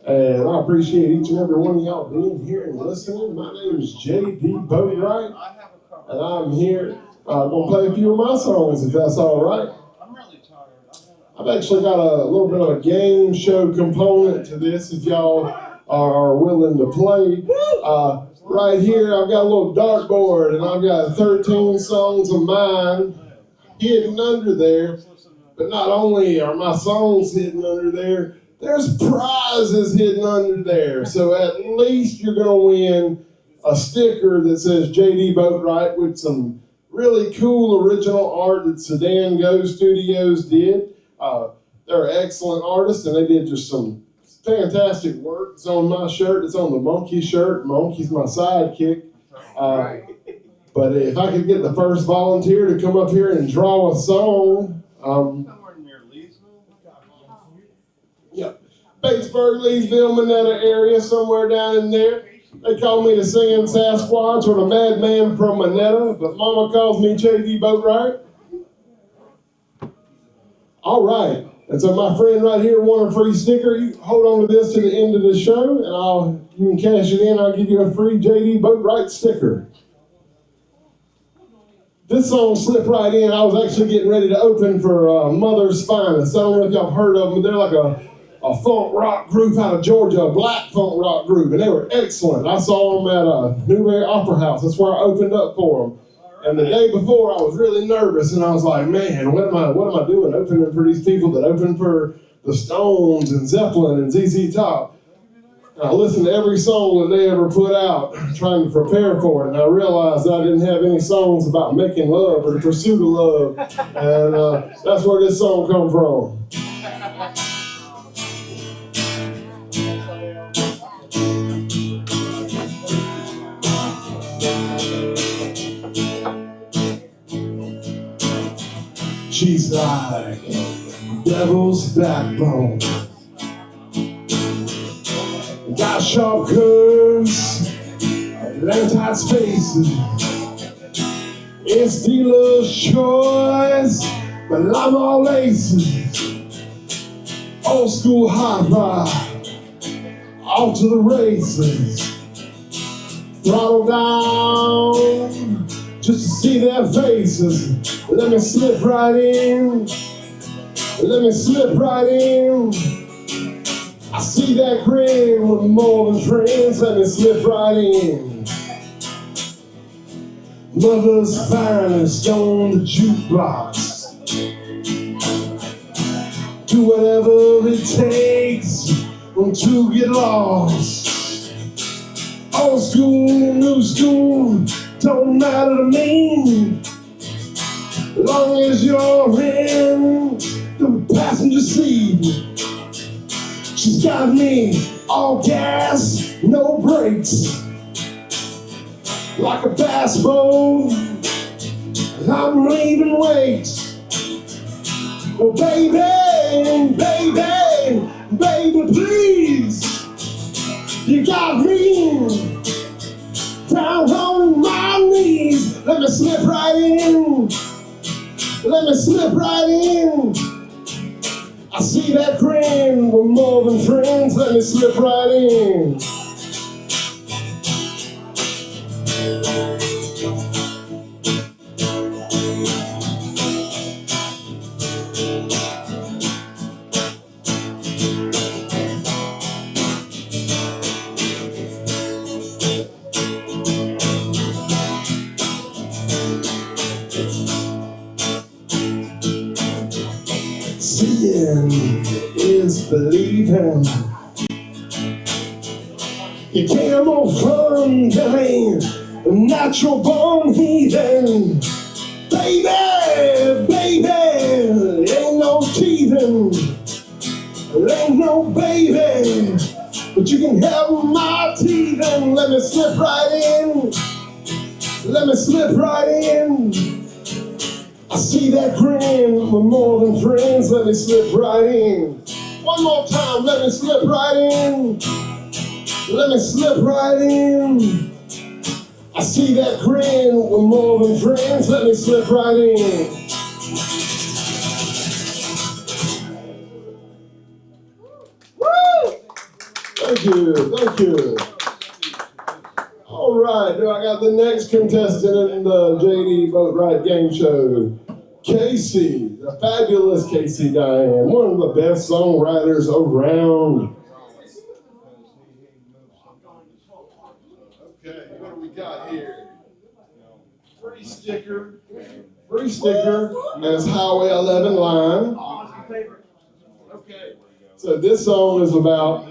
And I appreciate each and every one of y'all being here and listening. My name is J.D. Boatwright, and I'm here. I'm going to play a few of my songs if that's all right. I've actually got a little bit of a game show component to this if y'all are willing to play. Right here, I've got a little dartboard, and I've got 13 songs of mine hidden under there. But not only are my songs hidden under there, there's prizes hidden under there. So at least you're going to win a sticker that says J.D. Boatwright with some really cool original art that Sedan Go Studios did. They're excellent artists, and they did just some fantastic work. It's on my shirt. It's on the Monkey shirt. Monkey's my sidekick. But if I could get the first volunteer to come up here and draw a song. Somewhere near Leesville? Yeah, Batesburg, Leesville, Minetta area, somewhere down in there. They call me the singing Sasquatch or the madman from Minetta, but Mama calls me J.D. Boatwright. All right, and so my friend right here won a free sticker. You hold on to this to the end of the show, and you can cash it in. I'll give you a free J.D. Boatwright sticker. This song slipped right in. I was actually getting ready to open for Mother's Finest. I don't know if y'all have heard of them, but they're like a funk rock group out of Georgia, a black funk rock group, and they were excellent. I saw them at Newberry Opera House. That's where I opened up for them. And the day before, I was really nervous, and I was like, man, what am I doing opening for these people that opened for the Stones and Zeppelin and ZZ Top? And I listened to every song that they ever put out, trying to prepare for it, and I realized I didn't have any songs about making love or the pursuit of love, and that's where this song comes from. She's like devil's backbone, got sharp curves, and tight spaces. It's dealer's choice, but I'm all aces. Old school hi-fi, off to the races. Throttle down, just to see their faces. Let me slip right in. Let me slip right in. I see that grin with more than friends. Let me slip right in. Mother's finest on the jukebox. Do whatever it takes to get lost. Old school, new school, don't matter to me. As long as you're in the passenger seat. She's got me all gas, no brakes. Like a bass boat, I'm leaving wakes. Oh baby, baby, baby, please. You got me down on my knees. Let me slip right in. Let me slip right in. I see that grin, we're more than friends. Let me slip right in. Seeing is believing. You can't move from that ain't a natural born heathen. Baby, baby, ain't no teething. Ain't no baby, but you can have my teething. Let me slip right in. Let me slip right in. I see that grin, we're more than friends. Let me slip right in. One more time, let me slip right in. Let me slip right in. I see that grin, we're more than friends. Let me slip right in. Woo! Thank you, thank you. All right, I got the next contestant in the JD Boat Ride Game Show. Casey, the fabulous Casey Diane, one of the best songwriters around. Okay, what do we got here? Free sticker, and it's Highway 11 line. Okay, so this song is about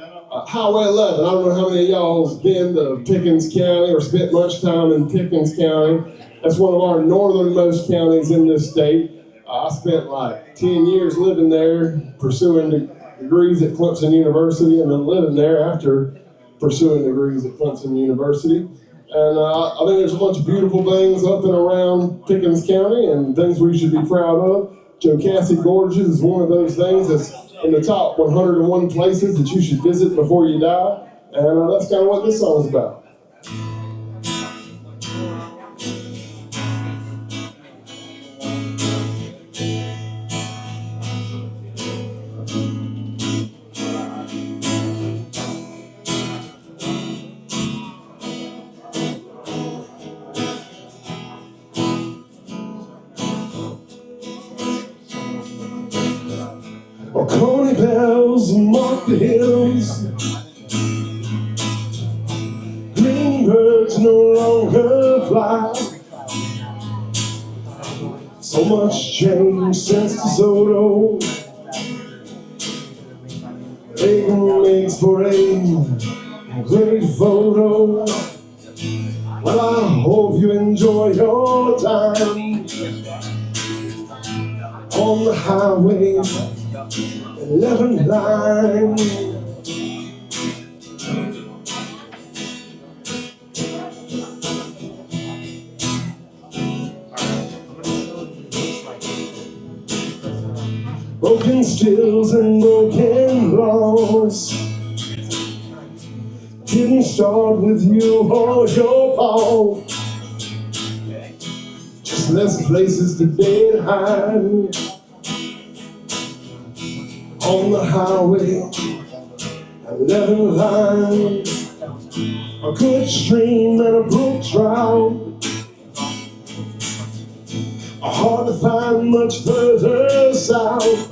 Highway 11. I don't know how many of y'all's been to Pickens County or spent much time in Pickens County. That's one of our northernmost counties in this state. I spent like 10 years living there, pursuing degrees at Clemson University, and then living there after pursuing degrees at Clemson University. And I think there's a bunch of beautiful things up and around Pickens County and things we should be proud of. Jocassee Gorges is one of those things that's in the top 101 places that you should visit before you die. And that's kind of what this song's about. Coney bells mark the hills. Green birds no longer fly. So much change since DeSoto. Aiken makes for a great photo. Well, I hope you enjoy your time on the highway 11 line. Broken stills and broken laws didn't start with you or your fault. Just less places to bed and hide on the highway 11 line. A good stream and a brook trout are hard to find much further south.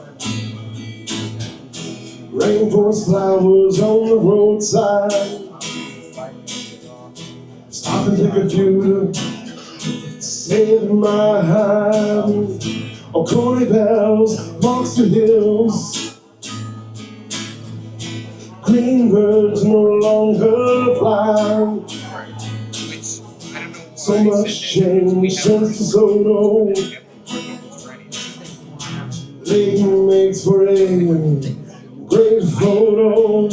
Rainforest flowers on the roadside. Stop and take a few to save my hide. Oh, Coney bells marks the hills. Green birds no longer fly. So much change since DeSoto. Aiken makes for a great photo.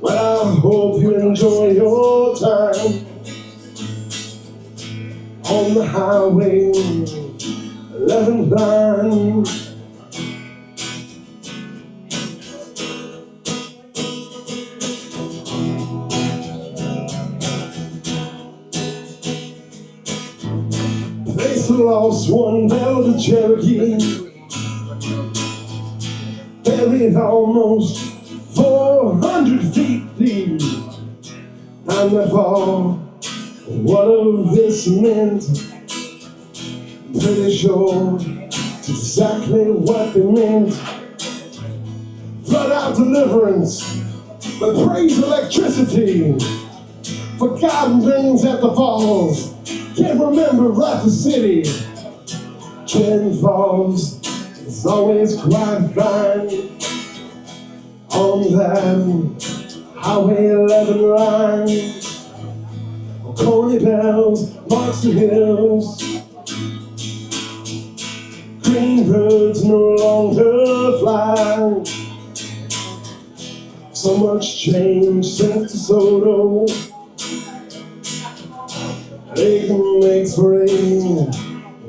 Well, I hope you enjoy your time on the highway 11 line. Place the lost one, Delta Cherokee, buried almost 400 feet deep. I'm not far. What of this meant? Pretty sure it's exactly what they meant. Flood out deliverance, but praise electricity. Forgotten things at the falls. Can't remember Rapid City. Twin Falls is always quite fine on that Highway 11 line. Coney bells marks the hills. Green birds no longer fly. So much change since DeSoto. Aiken makes for a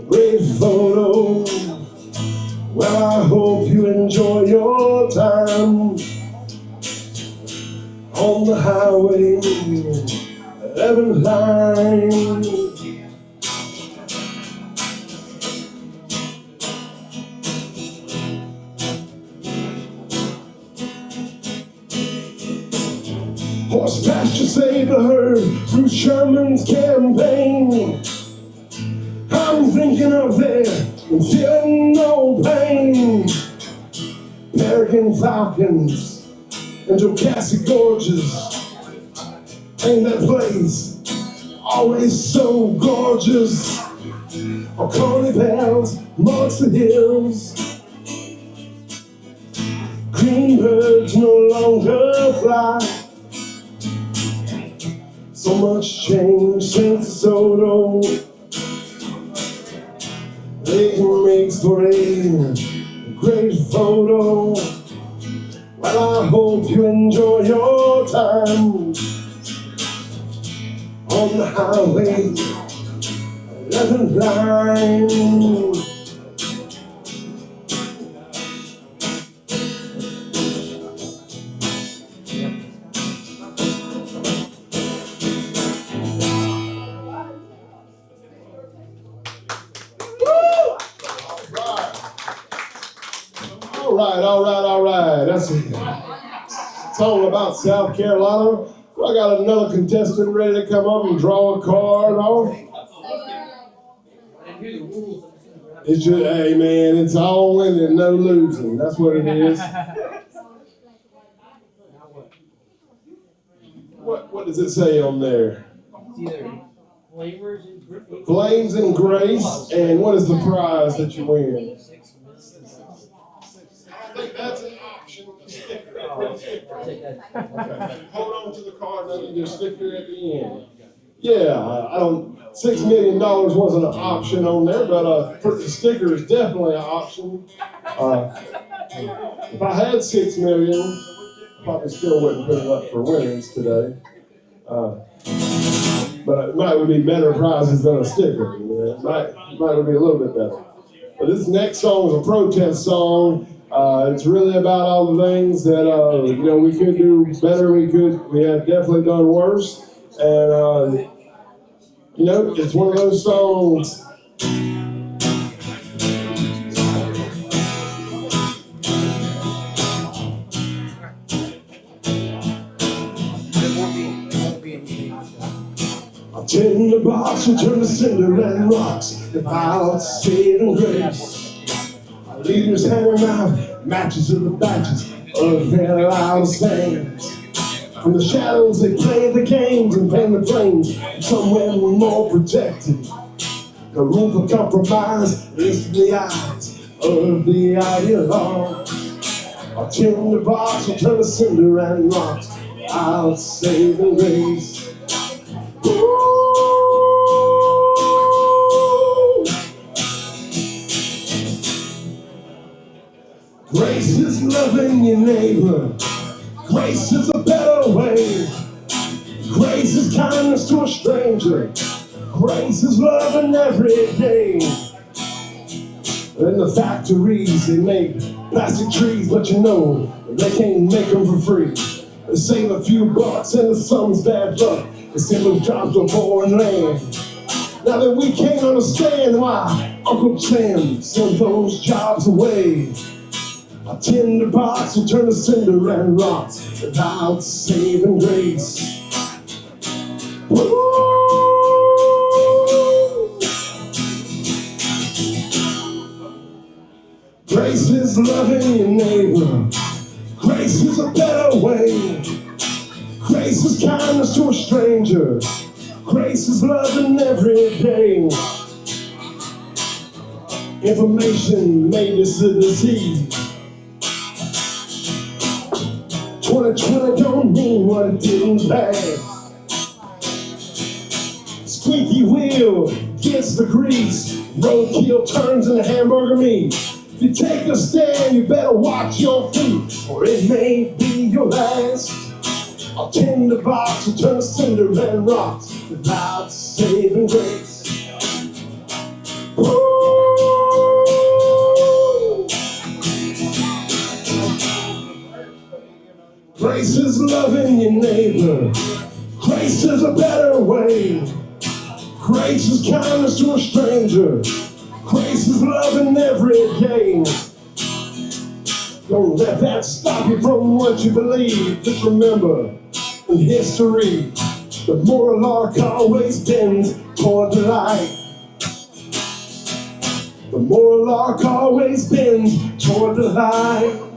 great photo. Well, I hope you enjoy your time on the highway 11 line. Horse pasture saved the herd through Sherman's campaign. I'm thinking of there and feeling no pain. Peregrine falcons and Jocassee gorges. Ain't that place always so gorgeous? Coney bells marks the hills. Green birds no longer fly. So much change since Soto. It makes for a great photo. Well, I hope you enjoy your time on the highway 11th line. All right. That's a song about South Carolina. So I got another contestant ready to come up and draw a card off. It's just, hey man, it's all winning and no losing. That's what it is. What does it say on there? Flames and Grace. And what is the prize that you win? I think that's an option. Sticker. Okay. Hold on to the card and then you just sticker at the end. Yeah, I don't. $6 million wasn't an option on there, but the sticker is definitely an option. If I had $6 million, I probably still wouldn't put it up for winnings today. But it might be better prizes than a sticker. It might be a little bit better. But this next song is a protest song. It's really about all the things that we could do better. We have definitely done worse, and it's one of those songs. I'll tend the box and turn to cinder and rocks without saving grace. Leaders hanging out, matches in the batches of their loud stands. From the shadows they play the games and fan the flames, somewhere more protected. The room for compromise is in the eyes of the ideologue. I'll turn the box and turn to cinder and rocks without saving grace. Ooh. Grace is loving your neighbor. Grace is a better way. Grace is kindness to a stranger. Grace is loving every day. In the factories they make plastic trees, but they can't make them for free. They save a few bucks and the sun's bad luck. They send those jobs to a foreign land. Now that we can't understand why Uncle Sam sent those jobs away. I tend the box and turn to cinder and rocks without saving grace. Woo! Grace is loving your neighbor. Grace is a better way. Grace is kindness to a stranger. Grace is loving every day. Information made us a disease. 2020 don't mean what it did in the past. Squeaky wheel gets the grease. Roadkill turns into hamburger meat. If you take a stand, you better watch your feet, or it may be your last. I'll tend the box and turn to cinder and rocks without saving grace. Ooh. Grace is loving your neighbor. Grace is a better way. Grace is kindness to a stranger. Grace is loving every day. Don't let that stop you from what you believe. Just remember, in history. The moral arc always bends toward the light. The moral arc always bends toward the light.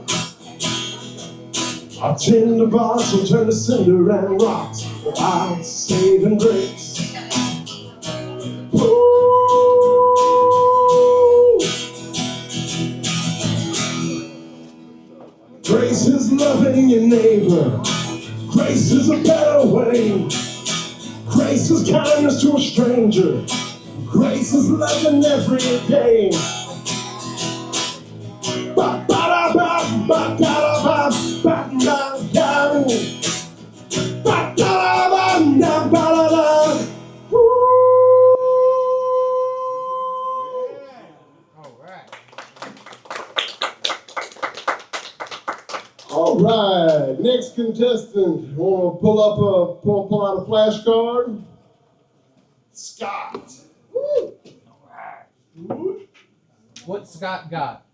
Our tinder box will turn to cinder and rocks without saving grace. Ooh. Grace is loving your neighbor. Grace is a better way. Grace is kindness to a stranger. Grace is loving every day. All right, next contestant. Want to pull out a flashcard? Scott. Woo. What Scott got?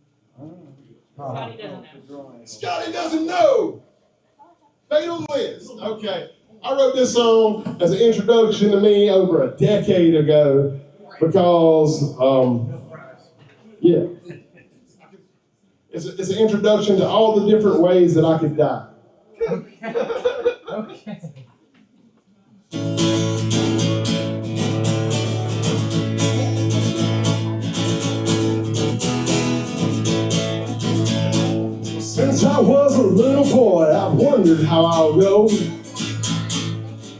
Scotty doesn't know. Scotty doesn't know. Fatal list. Okay. I wrote this song as an introduction to me over a decade ago because, yeah. It's an introduction to all the different ways that I could die. Okay. Since I was a little boy, I've wondered how I'll go.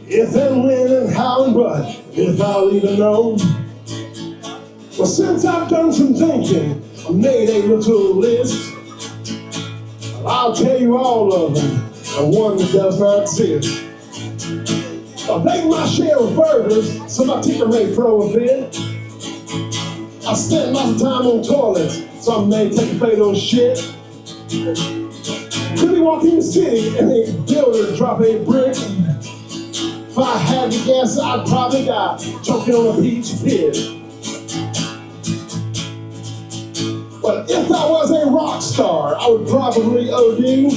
If and when and how and but, if I'll even know. Well, since I've done some thinking, I made a little list. I'll tell you all of them, and one that does not exist. I'll take my share of burgers, so my ticker may throw a bit. I spend lots of time on toilets, some may take a fatal shit. Could be walking the city and a builder drop a brick. If I had to guess, I'd probably die choking on a peach pit. But if I was a rock star, I would probably OD.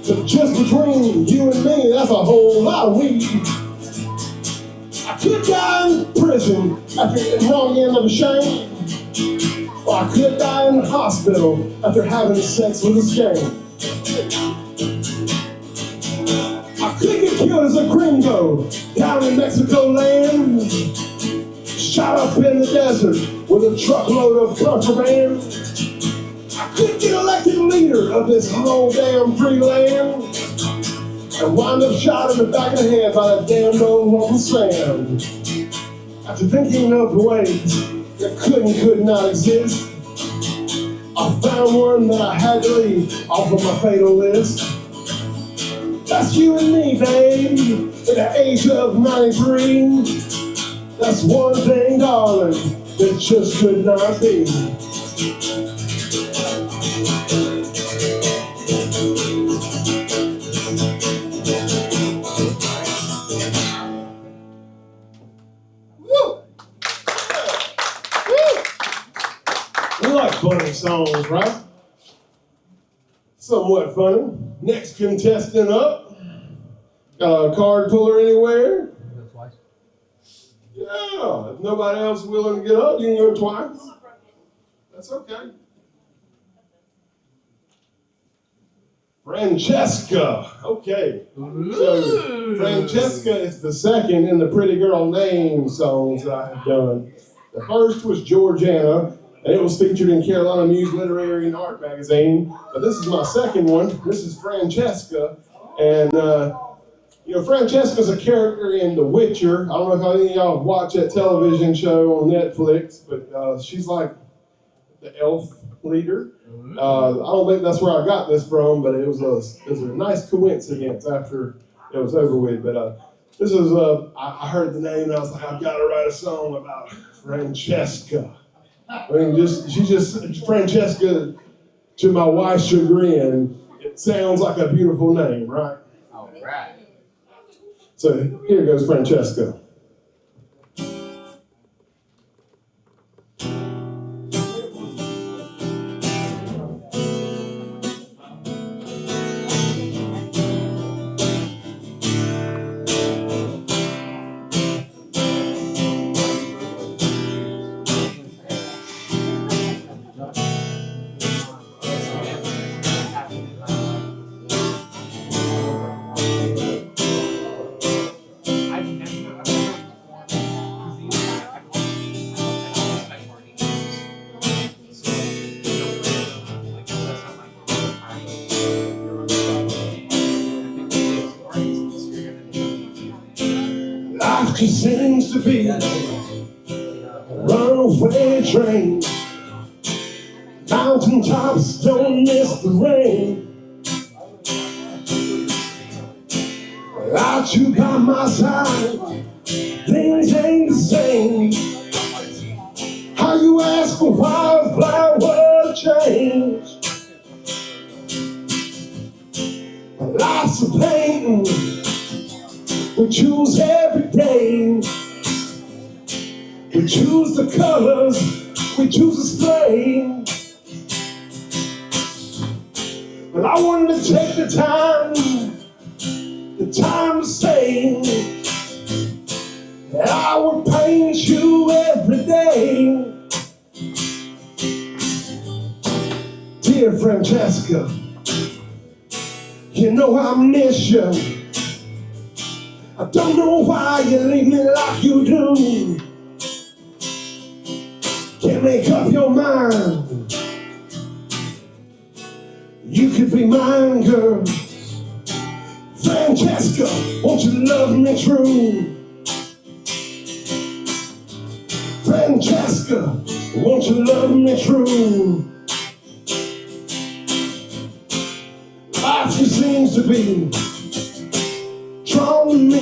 But just between you and me, that's a whole lot of weed. I could die in prison after the wrong end of a shank. Or I could die in the hospital after having sex with a skank. I could get killed as a gringo down in Mexico land. Shot up in the desert with a truckload of contraband. I could get elected leader of this whole damn free land. And wind up shot in the back of the head by that damn old woman Sam. After thinking of the ways that could not exist, I found one that I had to leave off of my fatal list. That's you and me, babe, at the age of 93. That's one thing, darling, that just could not be. We like funny songs, right? Somewhat funny. Next contestant up. Got a card puller anywhere? Go twice. Yeah, if nobody else is willing to get up, you can go twice. That's okay. Franchesca. Okay. So Franchesca is the second in the Pretty Girl Name songs that I have done. The first was Georganna, and it was featured in Carolina Muse Literary and Art magazine. But this is my second one. This is Franchesca, and Franchesca's a character in The Witcher. I don't know if any of y'all have watched that television show on Netflix, but she's like the elf leader. I don't think that's where I got this from, but it was a nice coincidence after it was over with. But this is I heard the name and I was like, I've got to write a song about Franchesca. I mean, she's just Franchesca. To my wife's chagrin, it sounds like a beautiful name, right? All right. So here goes Franchesca. just seems to be a runaway train. Mountaintops don't miss the rain. Without you by my side, things ain't the same. How you ask for wildflower change? Life's a painting we choose every day. We choose the colors, we choose the spray. But I wanted to take the time to say that I would paint you every day. Dear Franchesca, you know I miss you. I don't know why you leave me like you do. Can't make up your mind. You could be mine, girl. Franchesca, won't you love me true? Franchesca, won't you love me true? Life just seems to be drawn to me.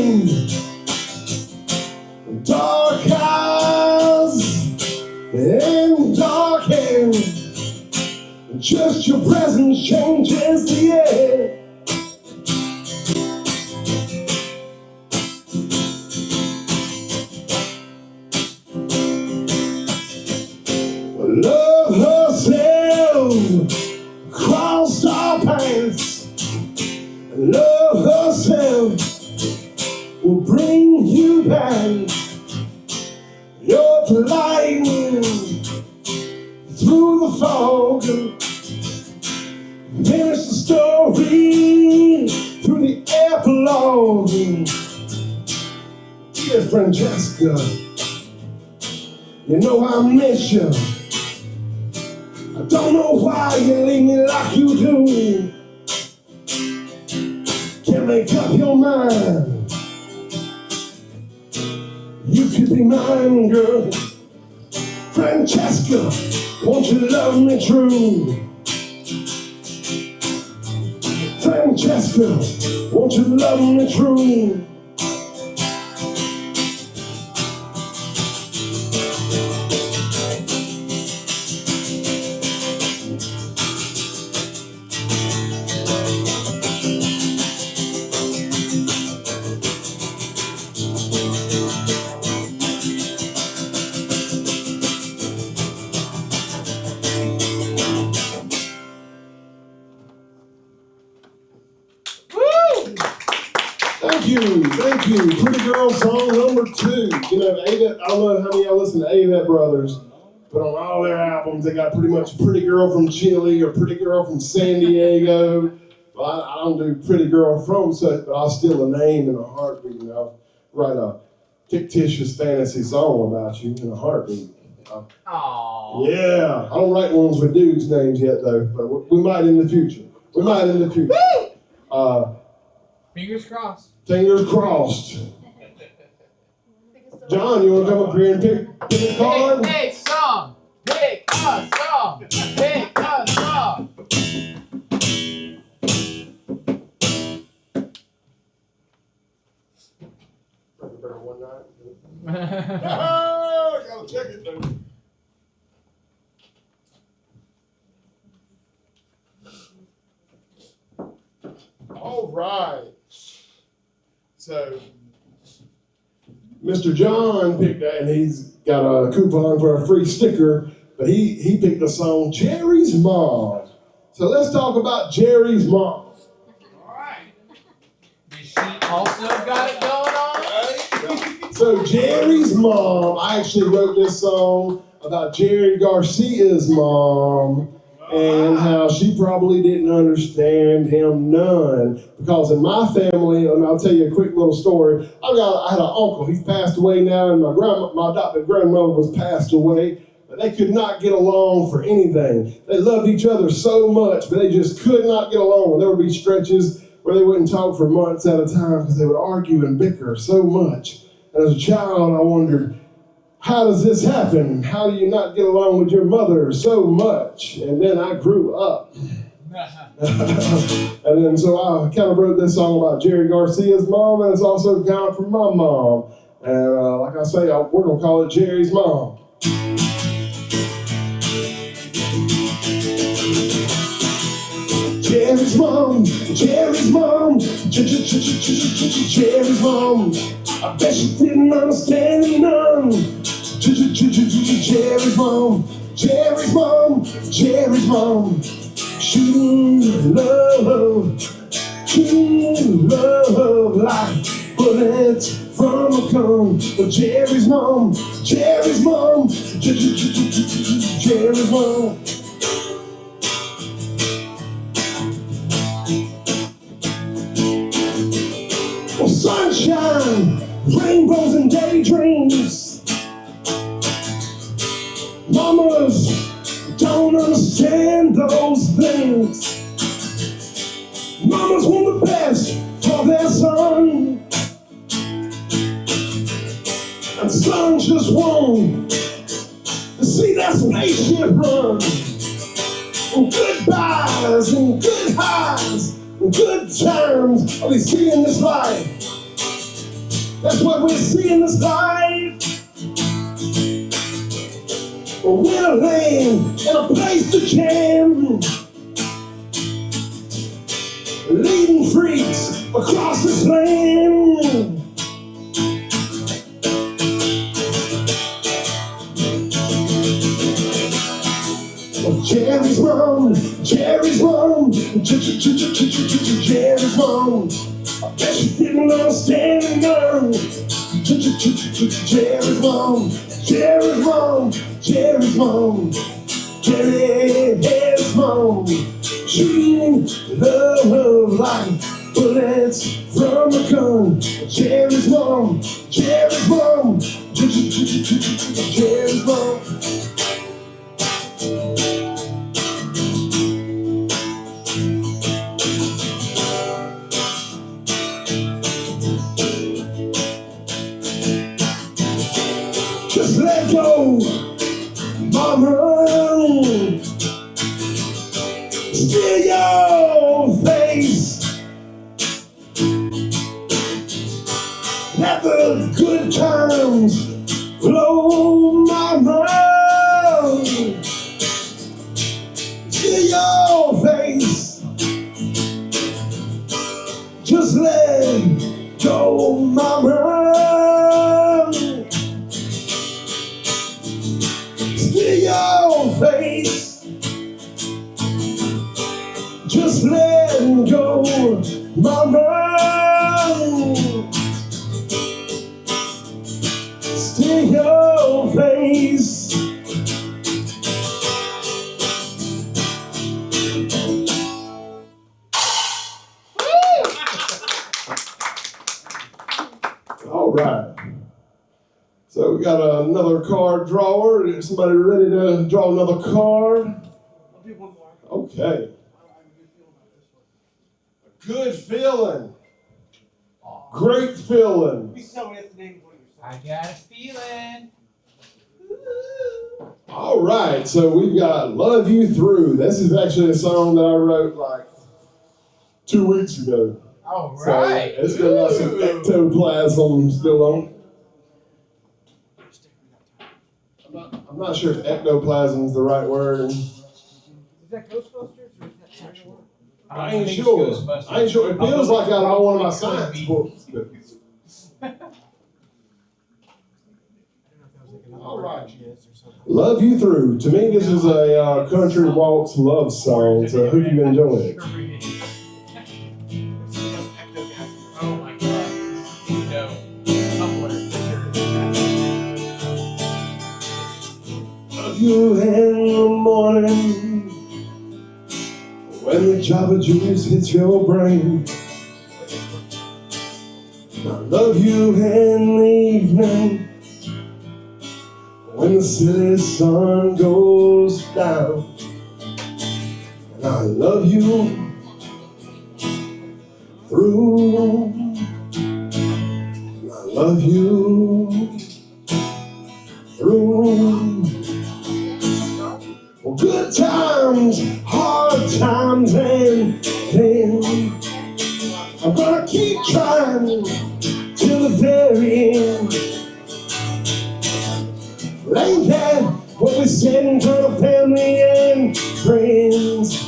Dark eyes and dark hair. Just your presence changes the air. Love herself crossed our paths. Love herself will bring you back. You're flying through the fog. Finish the story through the epilogue. Dear Franchesca, you know I miss you. I don't know why you leave me like you do. Can't make up your mind. You could be mine, girl. Franchesca, won't you love me true? Franchesca, won't you love me true? Thank you. Pretty Girl song number 2. You know, Ava, I don't know how many of y'all listen to Ava Brothers, but on all their albums, they got pretty much Pretty Girl from Chile or Pretty Girl from San Diego. Well, I don't do Pretty Girl from such, but I'll steal a name in a heartbeat. And I'll write a fictitious fantasy song about you in a heartbeat. Aww. Yeah, I don't write ones with dudes' names yet, though, but we might in the future. Fingers crossed. Fingers crossed. John, you want to come up here and pick a card? Hey, song. Pick a song. Pick a song. Gotta check it though. All right. So, Mr. John picked that, and he's got a coupon for a free sticker, but he picked the song Jerry's Mom. So let's talk about Jerry's Mom. All right. She also got it going on. So Jerry's mom, I actually wrote this song about Jerry Garcia's mom and how she probably didn't understand him none. Because in my family, and I'll tell you a quick little story, I had an uncle, he's passed away now, and my adopted grandmother was passed away, but they could not get along for anything. They loved each other so much, but they just could not get along. There would be stretches where they wouldn't talk for months at a time because they would argue and bicker so much. As a child, I wondered, how does this happen? How do you not get along with your mother so much? And then I grew up. And then so I kind of wrote this song about Jerry Garcia's mom, and it's also kind of from my mom. And like I say, we're going to call it Jerry's Mom. Jerry's mom, Jerry's mom, Jerry's mom. I bet she didn't understand none. Jerry's mom, Jerry's mom, Jerry's mom. Shooting love like bullets from a gun. But Jerry's mom, Jerry's mom, Jerry's mom. Well, sunshine, rainbows and daydreams. Mamas don't understand those things. Mamas want the best for their son, and sons just want to see that spaceship run. And goodbyes and good highs and good times are we see in this life. That's what we see in this life. We're laying in a place to jam, leading freaks across this land. Jerry's mom, Jerry's mom, Jerry's mom. I bet she didn't understand none. Jerry's mom, Jerry's mom, Jerry's mom, Jerry's mom. Shooting love like bullets from a gun. Jerry's mom, Jerry's mom, Jerry's mom. Just let go, mama. Steal your face. Let the good times flow, mama. Steal your face. Just let go, mama. Steal your face. Just let go, mama. Steal your face. All right. So we got another card drawer. Is somebody ready to draw another card? I'll do one more. Okay. Good feeling. Great feeling. You can tell me that's the name of what you're I got a feeling. All right, so we've got Love You Through. This is actually a song that I wrote like 2 weeks ago. All So right. it's got some ectoplasm still on. I'm not sure if ectoplasm is the right word. Is that Ghostbusters or is that sexual? I ain't sure. I ain't sure. It feels like out of one of my science books. All right. Love You Through. To me, this is a country waltz love song, so I hope you enjoy it. Oh my God. No. Love you in the morning when the Java juice hits your brain. I love you in the evening when the city sun goes down. And I love you through. And I love you through good times, hard times, and then I'm gonna keep trying till the very end. Ain't that what we said in front of family and friends?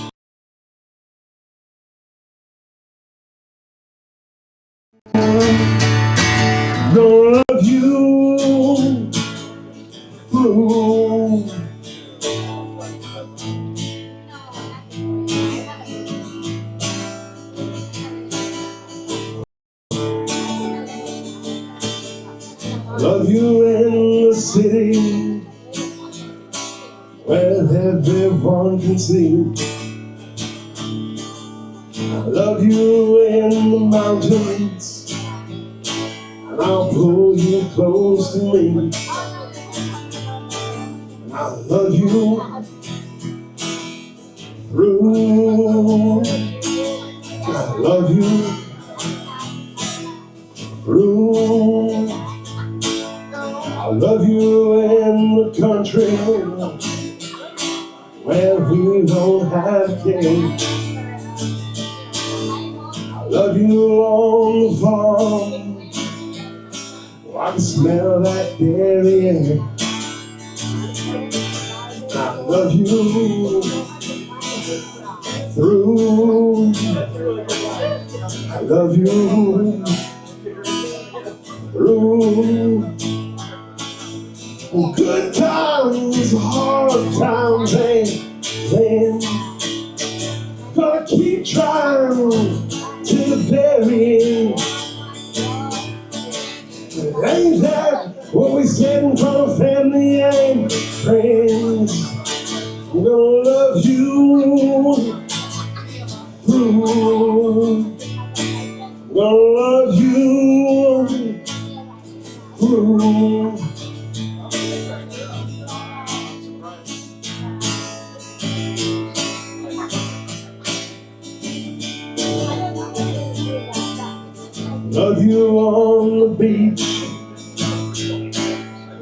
Gonna love you through love you in the city where everyone can see. I love you in the mountains, and I'll pull you close to me. And I love you through. I love you through. I love you in the country where we don't have kids. I love you on the farm where I can smell that dairy air. I love you through. I love you through good times, hard times, and then gonna keep trying to the very end. Ain't that what we said in front of family and friends? I'm gonna love you through. I'm gonna love you through. Love you on the beach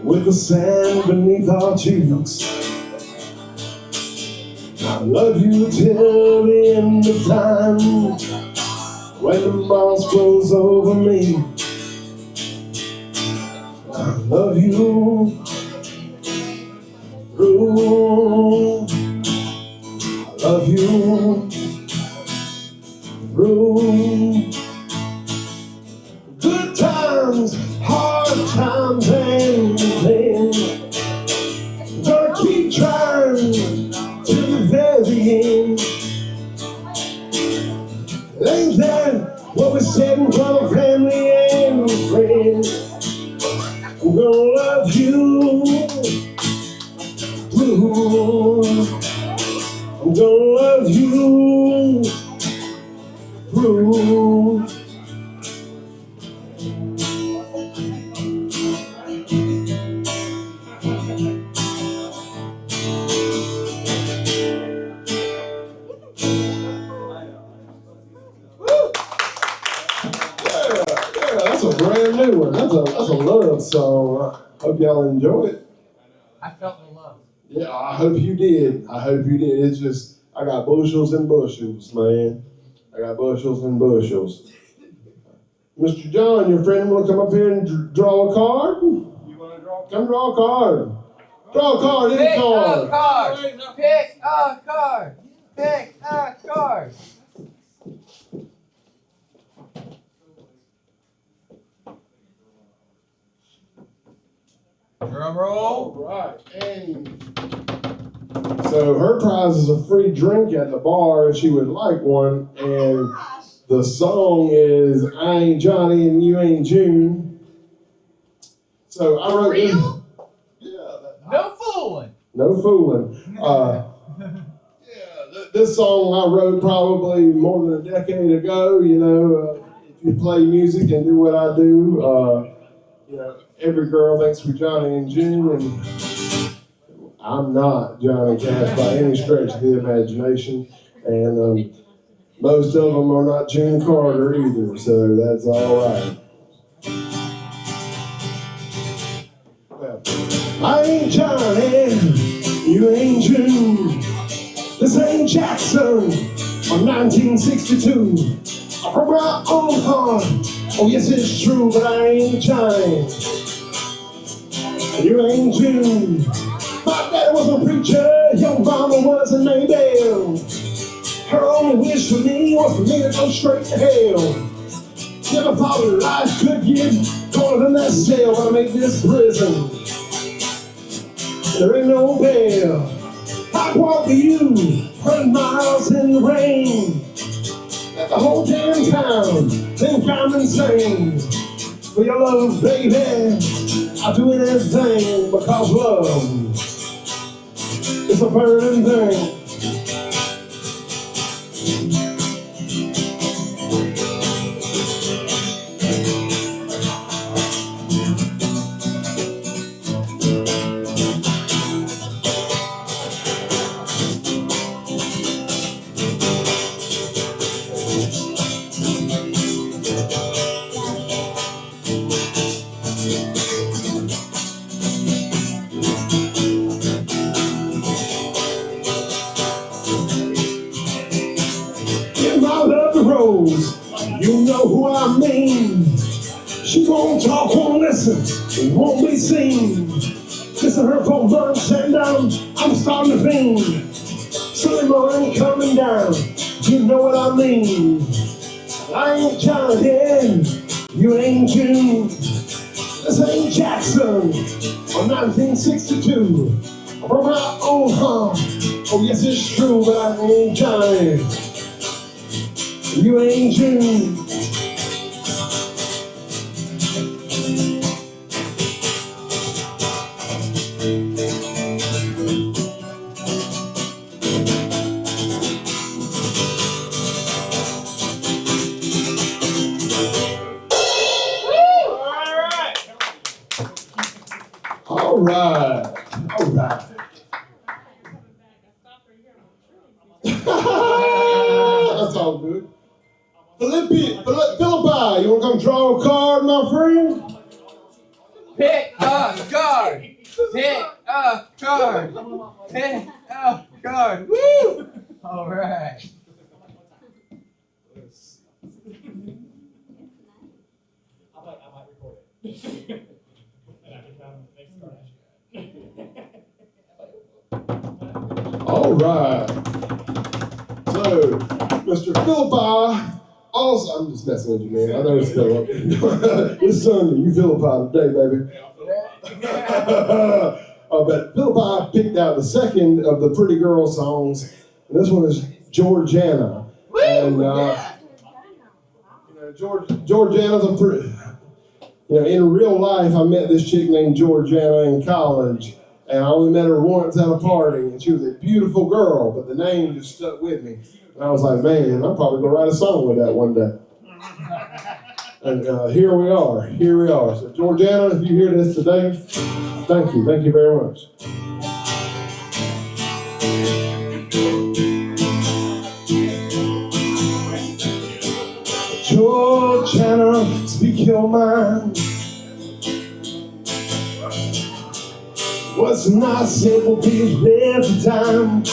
with the sand beneath our cheeks. I love you till the end of time when the moss grows over me. I love you through. I love you through good times, hard times, and then gonna keep trying to the very end. Ain't that what we said in front of family and friends? I'm gonna love you through. I'm gonna love you through. That's a brand new one. That's a love song. I hope y'all enjoy it. I felt the love. Yeah, I hope you did. I hope you did. It's just, I got bushels and bushels, man. I got bushels and bushels. Mr. John, your friend want to come up here and draw a card? You want to draw? Come draw a card. Draw a card, any Pick card. a card. Pick a card. Pick a card. Drum roll. All right, and so her prize is a free drink at the bar if she would like one, and the song is I Ain't Johnny and You Ain't June. So I wrote this. No fooling. No fooling. This song I wrote probably more than a decade ago. You know, if you play music and do what I do, you know, every girl thinks we're Johnny and June, and I'm not Johnny Cash by any stretch of the imagination, and most of them are not June Carter either, so that's all right. I ain't Johnny, you ain't June. This ain't Jackson from 1962. I broke my own heart, oh yes it's true, but I ain't Johnny, you ain't June. My daddy was a preacher, your mama was a Maybelle. Her only wish for me was for me to go straight to hell. Never thought life could get colder than that cell when I make this prison. There ain't no bail. I'd walk to you 100 miles in the rain. Let the whole damn town think I'm insane. For your love, baby, I'll do anything because love is a burning thing. Give my love to Rose, you know who I mean. She won't talk, won't listen, won't be seen. Listen to her for months and I'm starting to fiend. Sunday morning coming down, you know what I mean. I ain't Johnny, you ain't June. This ain't Jackson from 1962. I broke my own heart, oh yes it's true, but I ain't Johnny, you ain't June. All right. That's all good. Philippi, you want to come draw a card, my friend? Pick a card. Pick a card. Pick a card. Woo! All right. I might record it. And I can come next card. All right. So, Mr. Philippi, also, I'm just messing with you, man. I know it's Philip. It's Sunday. You Philippi today, baby. But Philippi picked out the second of the Pretty Girl songs. And this one is Georganna. And, Georganna's a pretty... in real life, I met this chick named Georganna in college. And I only met her once at a party, and she was a beautiful girl, but the name just stuck with me. And I was like, man, I'm probably gonna write a song with that one day. And here we are. So Georganna, if you hear this today, thank you very much. Georganna, speak your mind. What's not simple, be there for time.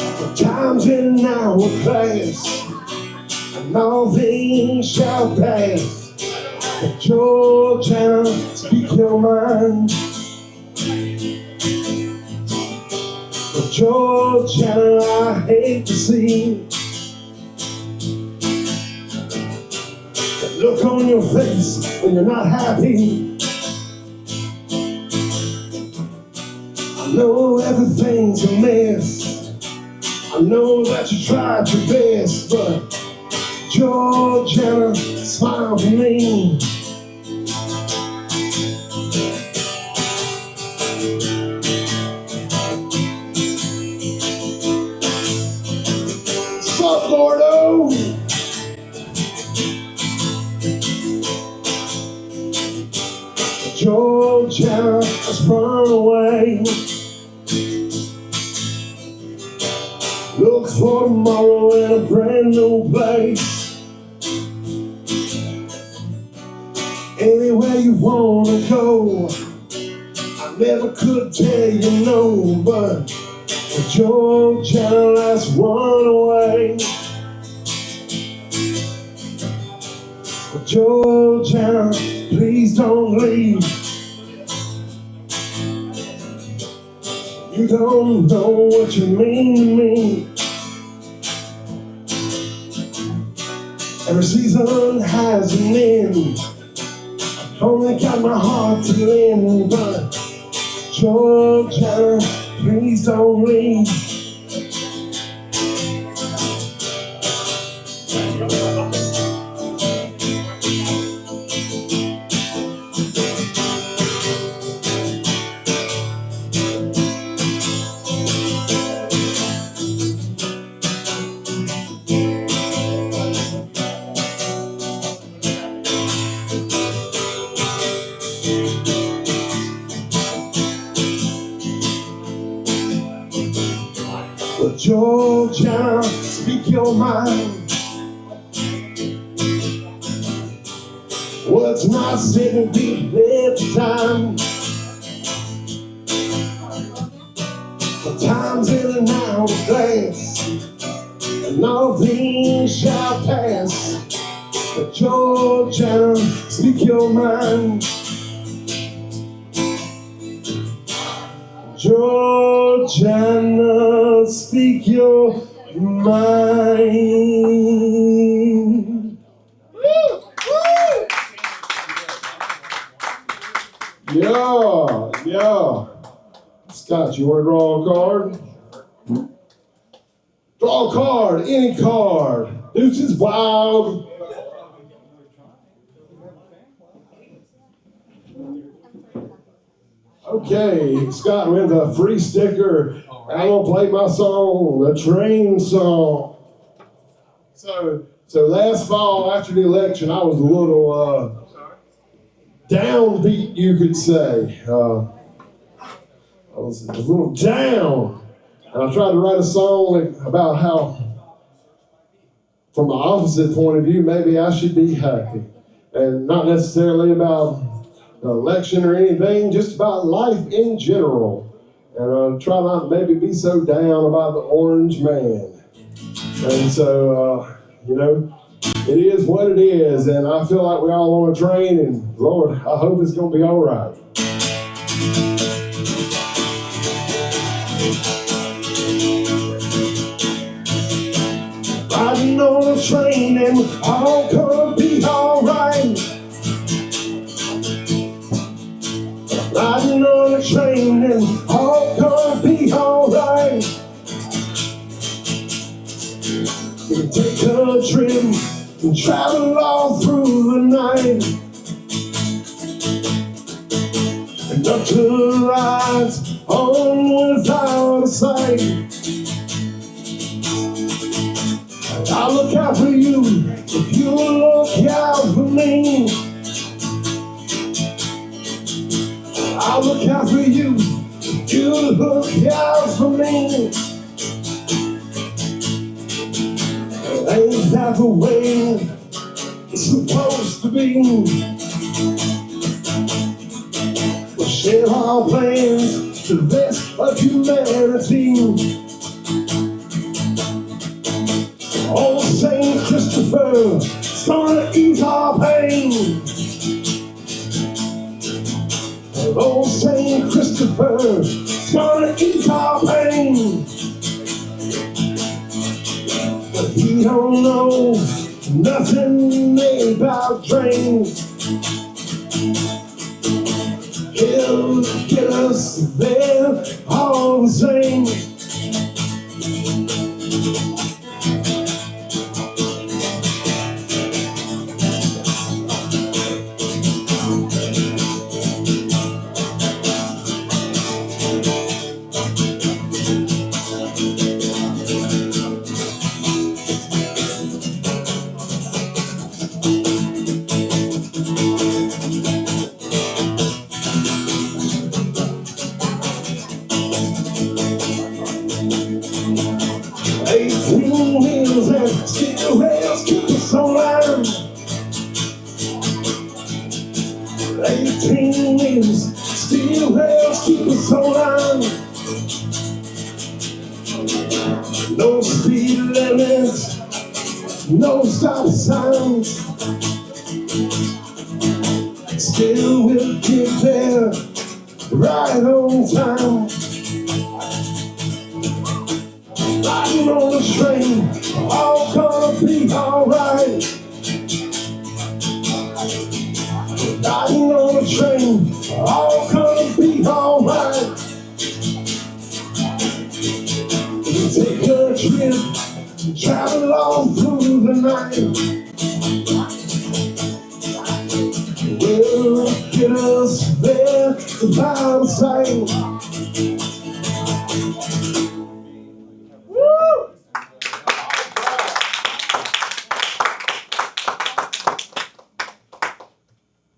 The time's in our place, and all things shall pass. But Georganna, speak your mind. But Georganna, I hate to see the look on your face when you're not happy. I know everything's a mess. I know that you tried your best, but Georganna, smile for me. Sup, Gordo? Georganna has run away. Look for tomorrow in a brand new place. Anywhere you want never could tell you no, but Georganna, let's run away. Georganna, please don't leave. You don't know what you mean to me. Every season has an end. Only got my heart to lend, but Georganna, please don't leave. But Georganna, speak your mind. Words not sitting deep every time. But time's in and out of glass, and all things shall pass. But Georganna, speak your mind. Georganna, speak your mind. Yeah. Scott, you want to draw a card? Draw a card, any card. Deuce is wild. Okay, Scott wins a free sticker. I'm gonna play my song, the train song. So last fall after the election, I was a little downbeat, you could say. I was a little down, and I tried to write a song about how, from the opposite point of view, maybe I should be happy, and not necessarily about the election or anything, just about life in general. And try not to maybe be so down about the orange man. And so, it is what it is, and I feel like we're all on a train, and Lord, I hope it's going to be all right. Riding on a train and all gonna be all right. Riding on a train and all gonna be all right. We can take a trip and travel all through the night, and up to the rides on without a sight. I'll look out for you if you look out for me. I'll look out for you if you look out for me. Ain't that the way it's supposed to be? We'll share our plans to the rest of humanity. Old Saint Christopher is gonna ease our pain. Old Saint Christopher is gonna ease our pain. But he don't know nothing about trains. He'll get us there all the same. Wheels and steel rails keep us online. 18 wheels, steel rails keep no stop signs. Still we'll get there right on time. Riding on the train, all gonna be alright. Riding on the train, all gonna be alright. We take a trip, travel all through the night. We'll get us there without a sight.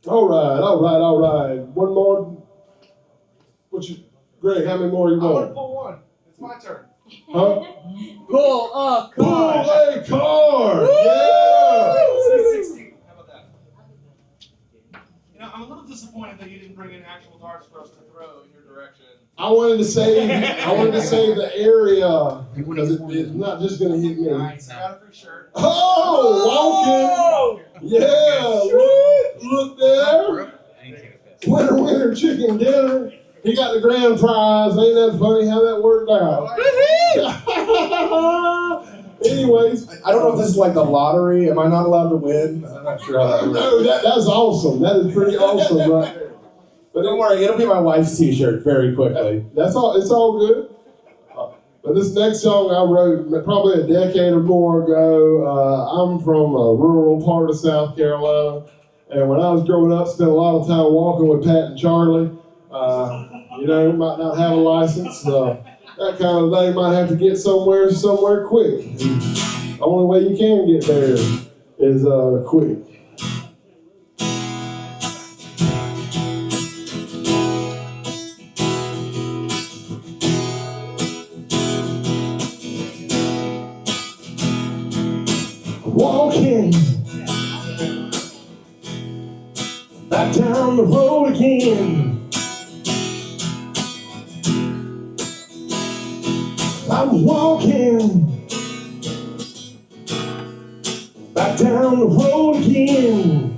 All right. One more. Greg, how many more you I want to want? pull one. It's my turn. Huh? Pull a Pull card. a card! Yeah! Say 16. How about that? You know, I'm a little disappointed that you didn't bring in actual darts for us to throw in your direction. I wanted to save the area because it's not just gonna hit me. Nice. I got a free shirt. Oh, walking! Yeah, look there. Winner, chicken dinner. He got the grand prize. Ain't that funny how that worked out? Anyways, I don't know if this is like the lottery. Am I not allowed to win? I'm not sure how that works. no, that's awesome. That is pretty awesome right there. But don't worry, it'll be my wife's t-shirt very quickly. That's all. It's all good. But this next song I wrote probably a decade or more ago. I'm from a rural part of South Carolina, and when I was growing up, spent a lot of time walking with Pat and Charlie. Might not have a license. That kind of thing. Might have to get somewhere quick. And the only way you can get there is quick. Walking back down the road again. I'm walking back down the road again.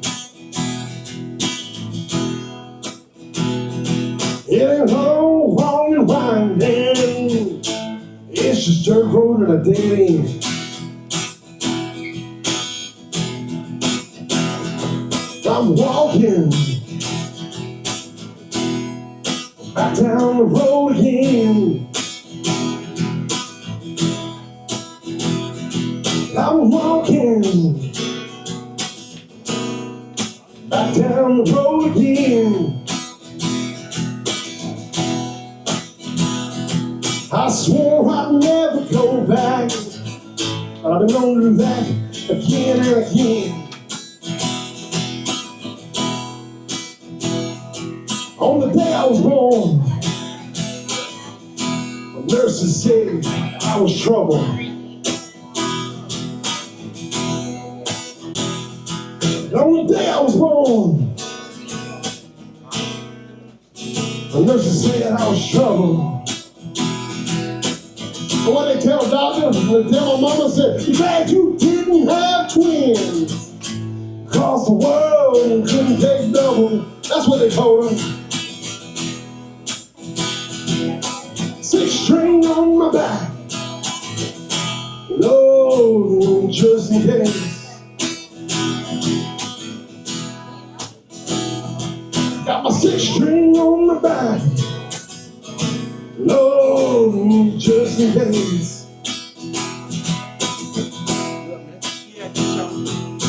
It ain't long and winding. It's just dirt road and a dead end. I'm walking back down the road again. I'm walking back down the road again. I swore I'd never go back, but I've been known to do that again and again. On the day I was born, the nurses said I was trouble. On the day I was born, the nurses said I was trouble. But what they tell doctors, they tell my mama, said, "You glad you didn't have twins. Across the world and couldn't take double." That's what they told her. 6 string on my back, no, just in case. Got my 6 string on my back, no, just in case.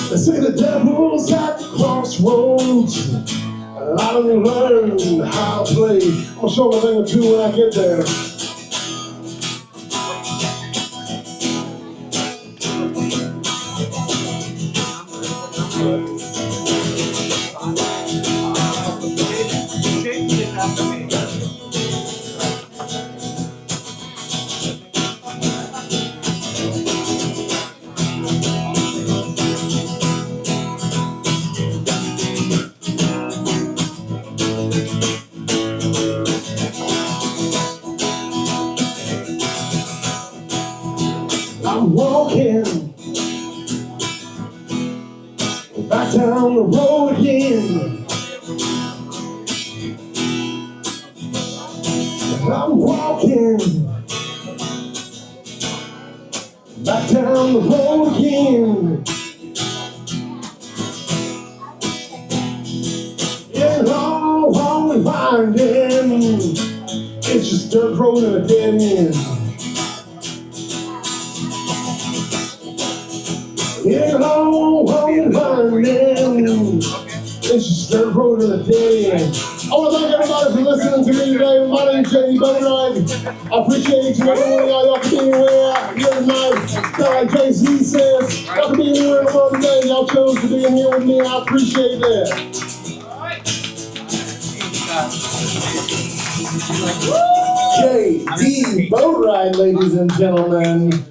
They say the devil's at the crossroads, and I done learned how to play. I'm gonna show a thing or two when I get there. back down the road again. I'm walking back down the road again. And all I'm finding is just dirt road and a dead end. And all I'm finding is just dirt road and a dead end. I want to thank everybody for listening to me today. My name's J.D. Boatwright. I appreciate each and every one of y'all. Y'all can be anywhere out here tonight. Like Jay-Z says, y'all can be anywhere in the world today. Y'all chose to be in here with me. I appreciate that. J.D. Boatwright, ladies and gentlemen.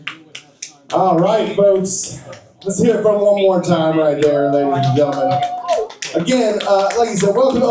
All right, folks. Let's hear it from one more time right there, ladies and gentlemen. Again, like I said, welcome to